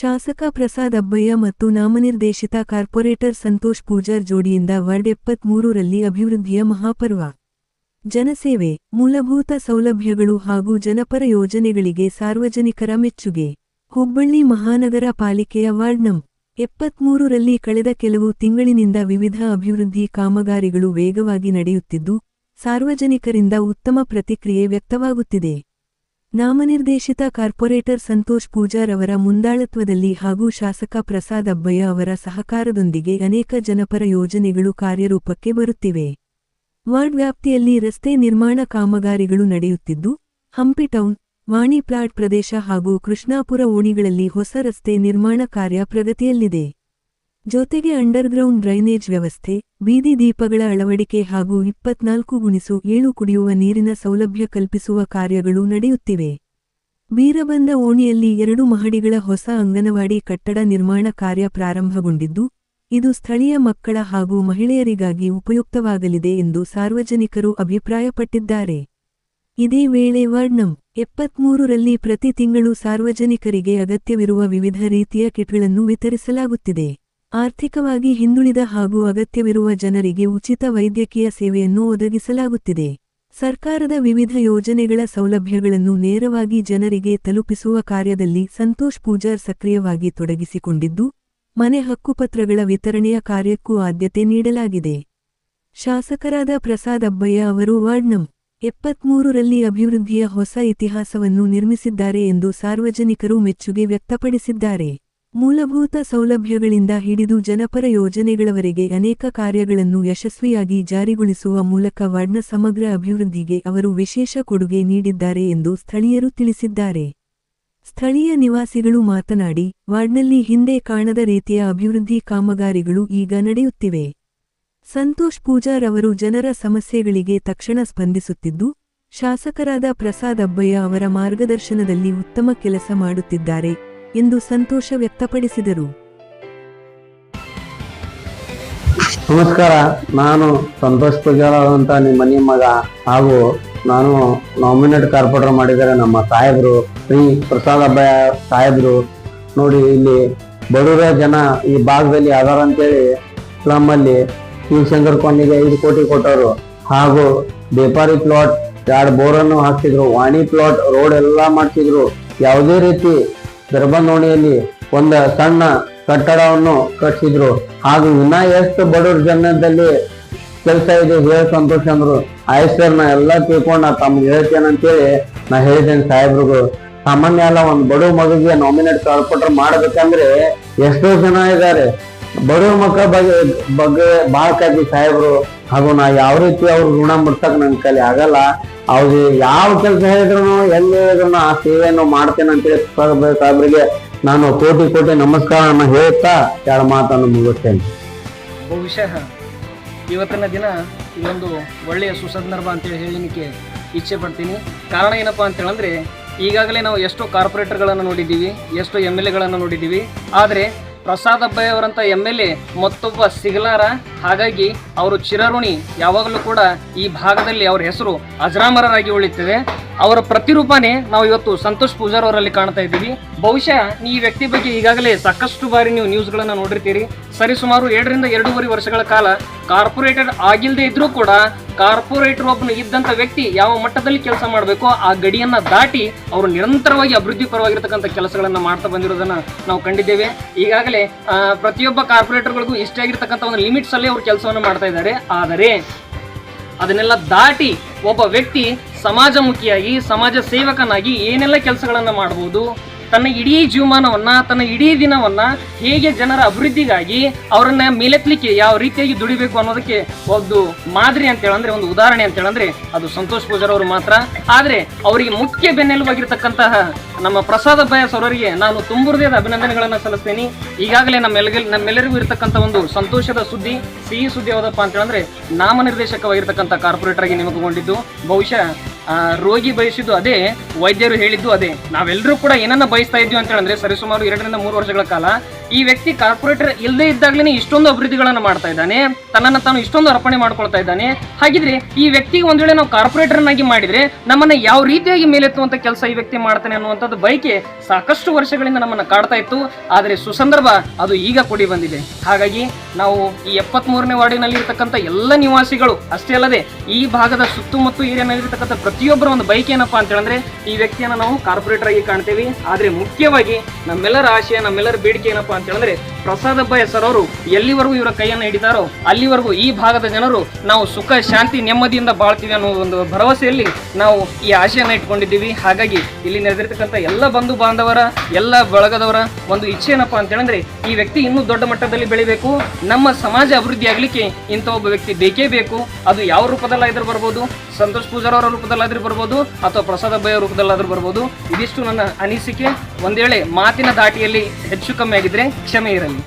ಶಾಸಕ ಪ್ರಸಾದ್ ಅಬ್ಬಯ್ಯ ಮತ್ತು ನಾಮನಿರ್ದೇಶಿತ corporate Santosh Pujar ಜೋಡಿಯಿಂದ ward 73 ರಲ್ಲಿ ಅಭಿವೃದ್ಧಿಯ ಮಹಾಪರ್ವ. ಜನಸೇವೆ, ಮೂಲಭೂತ ಸೌಲಭ್ಯಗಳು ಹಾಗೂ ಜನಪರ ಯೋಜನೆಗಳಿಗೆ ಸಾರ್ವಜನಿಕರ ಮೆಚ್ಚುಗೆ. ಹುಬ್ಬಳ್ಳಿ ಮಹಾನಗರ ಪಾಲಿಕೆಯ ವಾರ್ಡ್ ನಂ. 73 ರಲ್ಲಿ ಕಳೆದ ಕೆಲವು ತಿಂಗಳಿನಿಂದ ವಿವಿಧ ಅಭಿವೃದ್ಧಿ ಕಾಮಗಾರಿಗಳು ವೇಗವಾಗಿ ನಡೆಯುತ್ತಿದ್ದು, ಸಾರ್ವಜನಿಕರಿಂದ ಉತ್ತಮ ಪ್ರತಿಕ್ರಿಯೆ ವ್ಯಕ್ತವಾಗುತ್ತಿದೆ. ನಾಮನಿರ್ದೇಶಿತ ಕಾರ್ಪೊರೇಟರ್ ಸಂತೋಷ್ ಪೂಜಾರ್ ಅವರ ಮುಂದಾಳತ್ವದಲ್ಲಿ ಹಾಗೂ ಶಾಸಕ ಪ್ರಸಾದ್ ಅಬ್ಬಯ್ಯ ಅವರ ಸಹಕಾರದೊಂದಿಗೆ ಅನೇಕ ಜನಪರ ಯೋಜನೆಗಳು ಕಾರ್ಯರೂಪಕ್ಕೆ ಬರುತ್ತಿವೆ. ವಾರ್ಡ್ ವ್ಯಾಪ್ತಿಯಲ್ಲಿ ರಸ್ತೆ ನಿರ್ಮಾಣ ಕಾಮಗಾರಿಗಳು ನಡೆಯುತ್ತಿದ್ದು, ಹಂಪಿ ಟೌನ್, ವಾಣಿ ಪ್ಲಾಟ್ ಪ್ರದೇಶ ಹಾಗೂ ಕೃಷ್ಣಾಪುರ ಓಣಿಗಳಲ್ಲಿ ಹೊಸ ರಸ್ತೆ ನಿರ್ಮಾಣ ಕಾರ್ಯ ಪ್ರಗತಿಯಲ್ಲಿದೆ. ಜೊತೆಗೆ ಅಂಡರ್ಗ್ರೌಂಡ್ ಡ್ರೈನೇಜ್ ವ್ಯವಸ್ಥೆ, ಬೀದಿ ದೀಪಗಳ ಅಳವಡಿಕೆ ಹಾಗೂ 24x7 ಕುಡಿಯುವ ನೀರಿನ ಸೌಲಭ್ಯ ಕಲ್ಪಿಸುವ ಕಾರ್ಯಗಳು ನಡೆಯುತ್ತಿವೆ. ಬೀರಬಂದ ಓಣಿಯಲ್ಲಿ 2 ಮಹಡಿಗಳ ಹೊಸ ಅಂಗನವಾಡಿ ಕಟ್ಟಡ ನಿರ್ಮಾಣ ಕಾರ್ಯ ಪ್ರಾರಂಭಗೊಂಡಿದ್ದು, ಇದು ಸ್ಥಳೀಯ ಮಕ್ಕಳ ಹಾಗೂ ಮಹಿಳೆಯರಿಗಾಗಿ ಉಪಯುಕ್ತವಾಗಲಿದೆ ಎಂದು ಸಾರ್ವಜನಿಕರು ಅಭಿಪ್ರಾಯಪಟ್ಟಿದ್ದಾರೆ. ಇದೇ ವೇಳೆ ವಾರ್ಡ್ ನಂ. 73 ರಲ್ಲಿ ಪ್ರತಿ ತಿಂಗಳು ಸಾರ್ವಜನಿಕರಿಗೆ ಅಗತ್ಯವಿರುವ ವಿವಿಧ ರೀತಿಯ ಕಿಟ್ಗಳನ್ನು ವಿತರಿಸಲಾಗುತ್ತಿದೆ. ಆರ್ಥಿಕವಾಗಿ ಹಿಂದುಳಿದ ಹಾಗೂ ಅಗತ್ಯವಿರುವ ಜನರಿಗೆ ಉಚಿತ ವೈದ್ಯಕೀಯ ಸೇವೆಯನ್ನು ಒದಗಿಸಲಾಗುತ್ತಿದೆ. ಸರ್ಕಾರದ ವಿವಿಧ ಯೋಜನೆಗಳ ಸೌಲಭ್ಯಗಳನ್ನು ನೇರವಾಗಿ ಜನರಿಗೆ ತಲುಪಿಸುವ ಕಾರ್ಯದಲ್ಲಿ ಸಂತೋಷ್ ಪೂಜಾರ್ ಸಕ್ರಿಯವಾಗಿ ತೊಡಗಿಸಿಕೊಂಡಿದ್ದು, ಮನೆ ಹಕ್ಕುಪತ್ರಗಳ ವಿತರಣೆಯ ಕಾರ್ಯಕ್ಕೂ ಆದ್ಯತೆ ನೀಡಲಾಗಿದೆ. ಶಾಸಕರಾದ ಪ್ರಸಾದ್ ಅಬ್ಬಯ್ಯ ಅವರು ವಾರ್ಡ್ ನಂ. 73 ರಲ್ಲಿ ಅಭಿವೃದ್ಧಿಯ ಹೊಸ ಇತಿಹಾಸವನ್ನು ನಿರ್ಮಿಸಿದ್ದಾರೆ ಎಂದು ಸಾರ್ವಜನಿಕರು ಮೆಚ್ಚುಗೆ ವ್ಯಕ್ತಪಡಿಸಿದ್ದಾರೆ. ಮೂಲಭೂತ ಸೌಲಭ್ಯಗಳಿಂದ ಹಿಡಿದು ಜನಪರ ಯೋಜನೆಗಳವರೆಗೆ ಅನೇಕ ಕಾರ್ಯಗಳನ್ನು ಯಶಸ್ವಿಯಾಗಿ ಜಾರಿಗೊಳಿಸುವ ಮೂಲಕ ವಾರ್ಡ್ನ ಸಮಗ್ರ ಅಭಿವೃದ್ಧಿಗೆ ಅವರು ವಿಶೇಷ ಕೊಡುಗೆ ನೀಡಿದ್ದಾರೆ ಎಂದು ಸ್ಥಳೀಯರು ತಿಳಿಸಿದ್ದಾರೆ. ಸ್ಥಳೀಯ ನಿವಾಸಿಗಳು ಮಾತನಾಡಿ, ವಾರ್ಡ್ನಲ್ಲಿ ಹಿಂದೆ ಕಾಣದ ರೀತಿಯ ಅಭಿವೃದ್ಧಿ ಕಾಮಗಾರಿಗಳು ಈಗ ನಡೆಯುತ್ತಿವೆ. ಸಂತೋಷ್ ಪೂಜಾರ್ ಅವರು ಜನರ ಸಮಸ್ಯೆಗಳಿಗೆ ತಕ್ಷಣ ಸ್ಪಂದಿಸುತ್ತಿದ್ದು, ಶಾಸಕರಾದ ಪ್ರಸಾದ್ ಅಬ್ಬಯ್ಯ ಅವರ ಮಾರ್ಗದರ್ಶನದಲ್ಲಿ ಉತ್ತಮ ಕೆಲಸ ಮಾಡುತ್ತಿದ್ದಾರೆ ಎಂದು ಸಂತೋಷ ವ್ಯಕ್ತಪಡಿಸಿದರು. ನಮಸ್ಕಾರ, ನಾನು ಸಂತೋಷ್ ಪೂಜಾರ್ ಅಂತ ನಿಮ್ಮ ಮನೆ ಮಗ ಹಾಗೂ ನಾನು ನಾಮಿನೇಟ್ ಕಾರ್ಪೊರೇಟರ್ ಮಾಡಿದ್ದಾರೆ ನಮ್ಮ ಸಾಹೇಬರು ಶ್ರೀ ಪ್ರಸಾದ್ ಅಬ್ಬಯ್ಯ ಸಾಹೇಬರು. ನೋಡಿ, ಇಲ್ಲಿ ಬಡವರ ಜನ ಈ ಭಾಗದಲ್ಲಿ ಅದಾರ ಅಂತೇಳಿ ಸ್ಲಮ್ ಅಲ್ಲಿ ಶಿವಶಂಕರ್ ಕೊಂಡಿಗೆ 5 ಕೋಟಿ ಕೊಟ್ಟವರು ಹಾಗೂ ಬೇಪಾರಿ ಪ್ಲಾಟ್ 2 ಬೋರನ್ನು ಹಾಕ್ತಿದ್ರು, ವಾಣಿ ಪ್ಲಾಟ್ ರೋಡ್ ಎಲ್ಲಾ ಮಾಡ್ತಿದ್ರು. ಯಾವುದೇ ರೀತಿ ಗರ್ಭನೋಣಿಯಲ್ಲಿ ಒಂದು ಸಣ್ಣ ಕಟ್ಟಡವನ್ನು ಕಟ್ಟಿಸಿದ್ರು. ಹಾಗೂ ಇನ್ನ ಎಷ್ಟು ಬಡವ್ರ ಜನದಲ್ಲಿ ಕೆಲಸ ಇದೆ ಹೇಳಿ ಸಂತೋಷ ಅಂದ್ರು. ಆಯ್ಸರ್ ನಾ ಎಲ್ಲ ತಿಳ್ಕೊಂಡು ನಾ ತಮ್ಗೆ ಹೇಳ್ತೇನಂತೇಳಿ ನಾ ಹೇಳಿದ್ದೇನೆ ಸಾಹೇಬ್ರಿಗೂ. ಸಾಮಾನ್ಯ ಅಲ್ಲ, ಒಂದು ಬಡವ ಮಗುಗೆ ನಾಮಿನೇಟ್ ಕಾರ್ಪೊರೇಟರ್ ಮಾಡ್ಬೇಕಂದ್ರೆ ಎಷ್ಟೋ ಜನ ಇದ್ದಾರೆ. ಬಡವ ಮಕ್ಕಳ ಬಗ್ಗೆ ಬಹಳ ಕಾಳಜಿ ಸಾಹೇಬ್ರು. ಹಾಗೂ ನಾ ಯಾವ ರೀತಿ ಅವ್ರ ಋಣ ಮುಟ್ಸಕ್ ನನ್ ಕೈಲಿ ಆಗಲ್ಲ. ಅವ್ರಿಗೆ ಯಾವ ಕೆಲಸ ಹೇಳಿದ್ರು ಎಲ್ಲಿ ಹೇಳಿದ್ರು ಆ ಸೇವೆಯನ್ನು ಮಾಡ್ತೇನೆ ಅಂತೇಳಿ ಸಾಹೇಬ್ರಿಗೆ ನಾನು ಕೋಟಿ ಕೋಟಿ ನಮಸ್ಕಾರ ಹೇಳ್ತಾ 2 ಮಾತನ್ನು ಮುಗಿಸ್ತೇನೆ. ಬಹುಶಃ ಇವತ್ತಿನ ದಿನ ಇದೊಂದು ಒಳ್ಳೆಯ ಸುಸಂದರ್ಭ ಅಂತೇಳಿ ಹೇಳಲಿಕ್ಕೆ ಇಚ್ಛೆ ಪಡ್ತೀನಿ. ಕಾರಣ ಏನಪ್ಪಾ ಅಂತೇಳಂದ್ರೆ, ಈಗಾಗಲೇ ನಾವು ಎಷ್ಟೋ ಕಾರ್ಪೊರೇಟರ್ಗಳನ್ನು ನೋಡಿದ್ದೀವಿ, ಎಷ್ಟೋ MLAಗಳನ್ನು ನೋಡಿದ್ದೀವಿ. ಆದರೆ ಪ್ರಸಾದ್ ಅಬ್ಬಯ್ಯ ಅವರಂಥ MLA ಮತ್ತೊಬ್ಬ ಸಿಗಲಾರ. ಹಾಗಾಗಿ ಅವರು ಚಿರಋಣಿ. ಯಾವಾಗಲೂ ಕೂಡ ಈ ಭಾಗದಲ್ಲಿ ಅವರ ಹೆಸರು ಅಜರಾಮರರಾಗಿ ಉಳಿಯುತ್ತದೆ. ಅವರ ಪ್ರತಿರೂಪನೇ ನಾವು ಇವತ್ತು ಸಂತೋಷ್ ಪೂಜಾರ್ ಅವರಲ್ಲಿ ಕಾಣ್ತಾ ಇದ್ದೀವಿ. ಬಹುಶಃ ಈ ವ್ಯಕ್ತಿ ಬಗ್ಗೆ ಈಗಾಗಲೇ ಸಾಕಷ್ಟು ಬಾರಿ ನೀವು ನ್ಯೂಸ್ಗಳನ್ನು ನೋಡಿರ್ತೀರಿ. ಸರಿಸುಮಾರು 2 ರಿಂದ 2.5 ವರ್ಷಗಳ ಕಾಲ ಕಾರ್ಪೊರೇಟರ್ ಆಗಿಲ್ಲದೆ ಇದ್ರೂ ಕೂಡ ಕಾರ್ಪೊರೇಟರ್ ಒಬ್ಬನು ಇದ್ದಂಥ ವ್ಯಕ್ತಿ ಯಾವ ಮಟ್ಟದಲ್ಲಿ ಕೆಲಸ ಮಾಡಬೇಕೋ ಆ ಗಡಿಯನ್ನ ದಾಟಿ ಅವರು ನಿರಂತರವಾಗಿ ಅಭಿವೃದ್ಧಿ ಪರವಾಗಿರ್ತಕ್ಕಂಥ ಕೆಲಸಗಳನ್ನ ಮಾಡ್ತಾ ಬಂದಿರೋದನ್ನ ನಾವು ಕಂಡಿದ್ದೇವೆ. ಈಗಾಗಲೇ ಪ್ರತಿಯೊಬ್ಬ ಕಾರ್ಪೊರೇಟರ್ಗಳಿಗೂ ಇಷ್ಟ ಆಗಿರ್ತಕ್ಕಂಥ ಒಂದು ಲಿಮಿಟ್ಸ್ ಅಲ್ಲಿ ಅವರು ಕೆಲಸವನ್ನು ಮಾಡ್ತಾ ಇದ್ದಾರೆ. ಆದರೆ ಅದನ್ನೆಲ್ಲ ದಾಟಿ ಒಬ್ಬ ವ್ಯಕ್ತಿ ಸಮಾಜಮುಖಿಯಾಗಿ ಸಮಾಜ ಸೇವಕನಾಗಿ ಏನೆಲ್ಲ ಕೆಲಸಗಳನ್ನ ಮಾಡಬಹುದು, ತನ್ನ ಇಡೀ ಜೀವಮಾನವನ್ನ ತನ್ನ ಇಡೀ ದಿನವನ್ನ ಹೇಗೆ ಜನರ ಅಭಿವೃದ್ಧಿಗಾಗಿ ಅವರನ್ನ ಮೇಲೆತ್ತಲಿಕ್ಕೆ ಯಾವ ರೀತಿಯಾಗಿ ದುಡಿಬೇಕು ಅನ್ನೋದಕ್ಕೆ ಒಂದು ಮಾದರಿ ಅಂತ ಹೇಳಂದ್ರೆ, ಒಂದು ಉದಾಹರಣೆ ಅಂತ ಹೇಳಂದ್ರೆ ಅದು ಸಂತೋಷ್ ಪೂಜಾರ್ ಅವರು ಮಾತ್ರ. ಆದ್ರೆ ಅವರಿಗೆ ಮುಖ್ಯ ಬೆನ್ನೆಲುಬಾಗಿರ್ತಕ್ಕಂತಹ ನಮ್ಮ ಪ್ರಸಾದ್ ಅಬ್ಬಯ್ಯ ಅವರಿಗೆ ನಾನು ತುಂಬುರದೇದ ಅಭಿನಂದನೆಗಳನ್ನ ಸಲ್ಲಿಸ್ತೇನೆ. ಈಗಾಗಲೇ ನಮ್ಮೆಲ್ಲರಿಗೂ ಇರತಕ್ಕಂಥ ಒಂದು ಸಂತೋಷದ ಸುದ್ದಿ, ಸಿಹಿ ಸುದ್ದಿ ಯಾವುದಪ್ಪ ಅಂತ ಹೇಳಿದ್ರೆ, ನಾಮನಿರ್ದೇಶಕವಾಗಿರ್ತಕ್ಕಂಥ ಕಾರ್ಪೊರೇಟರ್ ಆಗಿ ನೇಮಕಗೊಂಡಿದ್ದು. ಬಹುಶಃ ರೋಗಿ ಬಯಸಿದ್ದು ಅದೇ, ವೈದ್ಯರು ಹೇಳಿದ್ದು ಅದೇ. ನಾವೆಲ್ಲರೂ ಕೂಡ ಏನನ್ನ ಬಯಸ್ತಾ ಇದ್ವಿ ಅಂತ ಹೇಳಿದ್ರೆ, ಸರಿಸುಮಾರು 2 ರಿಂದ 3 ವರ್ಷಗಳ ಕಾಲ ಈ ವ್ಯಕ್ತಿ ಕಾರ್ಪೊರೇಟರ್ ಇಲ್ಲದೆ ಇದ್ದಾಗಲೇ ಇಷ್ಟೊಂದು ಅಭಿವೃದ್ಧಿಗಳನ್ನು ಮಾಡ್ತಾ ಇದ್ದಾನೆ, ತನ್ನನ್ನು ತಾನು ಇಷ್ಟೊಂದು ಅರ್ಪಣೆ ಮಾಡ್ಕೊಳ್ತಾ ಇದ್ದಾನೆ. ಹಾಗಿದ್ರೆ ಈ ವ್ಯಕ್ತಿಗೆ ಒಂದ್ ವೇಳೆ ನಾವು ಕಾರ್ಪೊರೇಟರ್ನಾಗಿ ಮಾಡಿದ್ರೆ ನಮ್ಮನ್ನ ಯಾವ ರೀತಿಯಾಗಿ ಮೇಲೆತ್ತುವಂತ ಕೆಲಸ ಈ ವ್ಯಕ್ತಿ ಮಾಡ್ತಾನೆ ಅನ್ನುವಂಥದ್ದು ಬಯಕೆ ಸಾಕಷ್ಟು ವರ್ಷಗಳಿಂದ ನಮ್ಮನ್ನ ಕಾಡ್ತಾ ಇತ್ತು. ಆದರೆ ಸುಸಂದರ್ಭ ಅದು ಈಗ ಕೂಡಿ ಬಂದಿದೆ. ಹಾಗಾಗಿ ನಾವು ಈ 73ನೇ ವಾರ್ಡಿನಲ್ಲಿ ಇರತಕ್ಕಂಥ ಎಲ್ಲ ನಿವಾಸಿಗಳು ಅಷ್ಟೇ ಅಲ್ಲದೆ ಈ ಭಾಗದ ಸುತ್ತಮುತ್ತ ಏರಿಯಾನಲ್ಲಿರ್ತಕ್ಕಂಥ ಪ್ರತಿಯೊಬ್ಬರ ಒಂದು ಬೈಕ್ ಏನಪ್ಪಾ ಅಂತ ಹೇಳಿದ್ರೆ ಈ ವ್ಯಕ್ತಿಯನ್ನು ನಾವು ಕಾರ್ಪೊರೇಟರ್ ಆಗಿ ಕಾಣ್ತೇವೆ. ಆದ್ರೆ ಮುಖ್ಯವಾಗಿ ನಮ್ಮೆಲ್ಲರ ಆಶಯ, ನಮ್ಮೆಲ್ಲರ ಬೇಡಿಕೆ ಏನಪ್ಪಾ ಅಂತ ಹೇಳಿದ್ರೆ ಪ್ರಸಾದ್ ಅಬ್ಬಯ್ಯ ಸರ್ ಅವರು ಎಲ್ಲಿವರೆಗೂ ಇವರ ಕೈಯನ್ನು ಹಿಡಿದಾರೋ ಅಲ್ಲಿವರೆಗೂ ಈ ಭಾಗದ ಜನರು ನಾವು ಸುಖ ಶಾಂತಿ ನೆಮ್ಮದಿಯಿಂದ ಬಾಳ್ತೀವಿ ಅನ್ನೋ ಒಂದು ಭರವಸೆಯಲ್ಲಿ ನಾವು ಈ ಆಶೆಯನ್ನ ಇಟ್ಕೊಂಡಿದ್ದೀವಿ. ಹಾಗಾಗಿ ಇಲ್ಲಿ ನೆರೆದಿರ್ತಕ್ಕಂಥ ಎಲ್ಲ ಬಂಧು ಬಾಂಧವರ, ಎಲ್ಲ ಬಳಗದವರ ಒಂದು ಇಚ್ಛೆ ಏನಪ್ಪಾ ಅಂತ ಹೇಳಿದ್ರೆ ಈ ವ್ಯಕ್ತಿ ಇನ್ನೂ ದೊಡ್ಡ ಮಟ್ಟದಲ್ಲಿ ಬೆಳಿಬೇಕು, ನಮ್ಮ ಸಮಾಜ ಅಭಿವೃದ್ಧಿ ಆಗ್ಲಿಕ್ಕೆ ಇಂಥ ಒಬ್ಬ ವ್ಯಕ್ತಿ ಬೇಕೇ ಬೇಕು. ಅದು ಯಾವ ರೂಪದಲ್ಲಾದ್ರೂ ಬರ್ಬೋದು, ಸಂತೋಷ್ ಪೂಜಾರ್ ಅವರ ರೂಪದಲ್ಲಾದ್ರೂ ಬರ್ಬೋದು, ಅಥವಾ ಪ್ರಸಾದ್ ಅಬ್ಬಯ್ಯ ರೂಪದಲ್ಲಾದ್ರೂ ಬರ್ಬೋದು. ಇದಿಷ್ಟು ನನ್ನ ಅನಿಸಿಕೆ. ಒಂದ್ ವೇಳೆ ಮಾತಿನ ದಾಟಿಯಲ್ಲಿ ಹೆಚ್ಚು ಕಮ್ಮಿ ಆಗಿದ್ರೆ ಕ್ಷಮೆ ಇರಲಿ.